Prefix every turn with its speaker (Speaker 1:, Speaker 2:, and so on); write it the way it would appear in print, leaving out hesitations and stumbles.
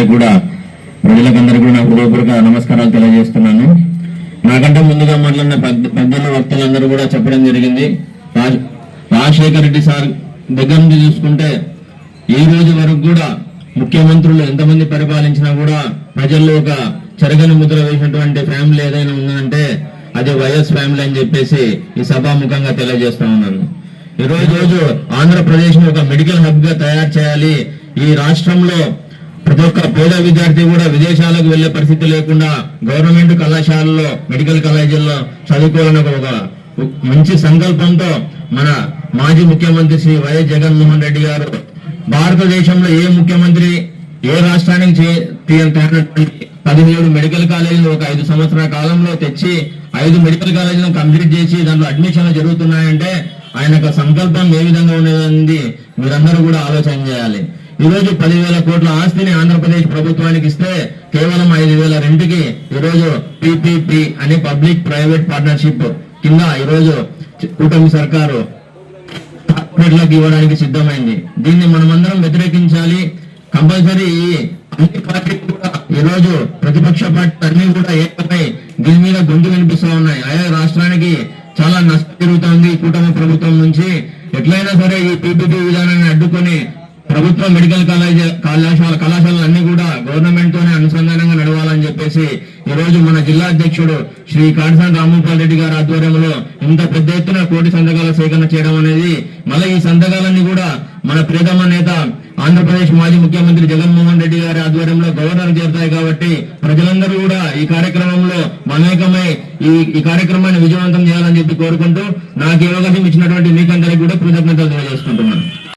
Speaker 1: అందరికి కూడా ప్రజలకందరికీ కూడా నా హృదయపూర్వక నమస్కారాలు తెలియజేస్తున్నాను. నాకంటే ముందుగా మాట్లాడిన పెద్దల వక్తలందరూ కూడా చెప్పడం జరిగింది. రాజశేఖర రెడ్డి సార్ దగ్గర నుంచి చూసుకుంటే ఈ రోజు వరకు కూడా ముఖ్యమంత్రులు ఎంతమంది పరిపాలించినా కూడా ప్రజల్లో ఒక చెరగని ముద్ర వేసినటువంటి ఫ్యామిలీ ఏదైనా ఉందంటే అది వైఎస్ ఫ్యామిలీ అని చెప్పేసి ఈ సభాముఖంగా తెలియజేస్తా ఉన్నాను. ఈ రోజు ఆంధ్రప్రదేశ్ ను ఒక మెడికల్ హబ్ గా తయారు చేయాలి. ఈ రాష్ట్రంలో ప్రతి ఒక్క పేద విద్యార్థి కూడా విదేశాలకు వెళ్లే పరిస్థితి లేకుండా గవర్నమెంట్ కళాశాలలో మెడికల్ కాలేజీల్లో చదువుకోవాలని ఒక మంచి సంకల్పంతో మన మాజీ ముఖ్యమంత్రి శ్రీ వైఎస్ జగన్మోహన్ రెడ్డి గారు భారతదేశంలో ఏ ముఖ్యమంత్రి ఏ రాష్ట్రానికి 17 మెడికల్ కాలేజీలు ఒక 5 సంవత్సరాల కాలంలో తెచ్చి 5 మెడికల్ కాలేజీలను కంప్లీట్ చేసి దాంట్లో అడ్మిషన్లు జరుగుతున్నాయంటే ఆయన యొక్క సంకల్పం ఏ విధంగా ఉండేది మీరందరూ కూడా ఆలోచన చేయాలి. ఈ రోజు 10,000 కోట్ల ఆస్తిని ఆంధ్రప్రదేశ్ ప్రభుత్వానికి ఇస్తే కేవలం 5,000 రెంట్కి ఈరోజు పిపిపి అని పబ్లిక్ ప్రైవేట్ పార్ట్నర్షిప్ కింద ఈరోజు కూటమి సర్కారు కార్పొరేట్లకు ఇవ్వడానికి సిద్ధమైంది. దీన్ని మనమందరం వ్యతిరేకించాలి. కంపల్సరీ అన్ని పార్టీలు కూడా ఈరోజు ప్రతిపక్ష పార్టీలు అన్ని కూడా ఏకమై దీని మీద గొంతు వినిపిస్తూ ఉన్నాయి. ఆయా రాష్ట్రానికి చాలా నష్టం జరుగుతోంది కూటమి ప్రభుత్వం నుంచి. ఎట్లయినా సరే ఈ పీపీపీ విధానాన్ని అడ్డుకొని ప్రభుత్వ మెడికల్ కళాశాలలు అన్ని కూడా గవర్నమెంట్ తోనే అనుసంధానంగా నడవాలని చెప్పేసి ఈ రోజు మన జిల్లా అధ్యక్షుడు శ్రీ కాటసాని రామ్మోహన్ రెడ్డి గారి ఆధ్వర్యంలో ఇంత పెద్ద ఎత్తున 1 కోటి సంతకాల సేకరణ చేయడం అనేది, మళ్ళీ ఈ సంతకాలన్నీ కూడా మన ప్రియతమ నేత ఆంధ్రప్రదేశ్ మాజీ ముఖ్యమంత్రి జగన్మోహన్ రెడ్డి గారి ఆధ్వర్యంలో గవర్నర్ చేరుతాయి. కాబట్టి ప్రజలందరూ కూడా ఈ కార్యక్రమంలో మమేకమై ఈ కార్యక్రమాన్ని విజయవంతం చేయాలని చెప్పి కోరుకుంటూ నాకు ఈ అవకాశం ఇచ్చినటువంటి మీకందరికీ కూడా కృతజ్ఞతలు తెలియజేసుకుంటున్నాను.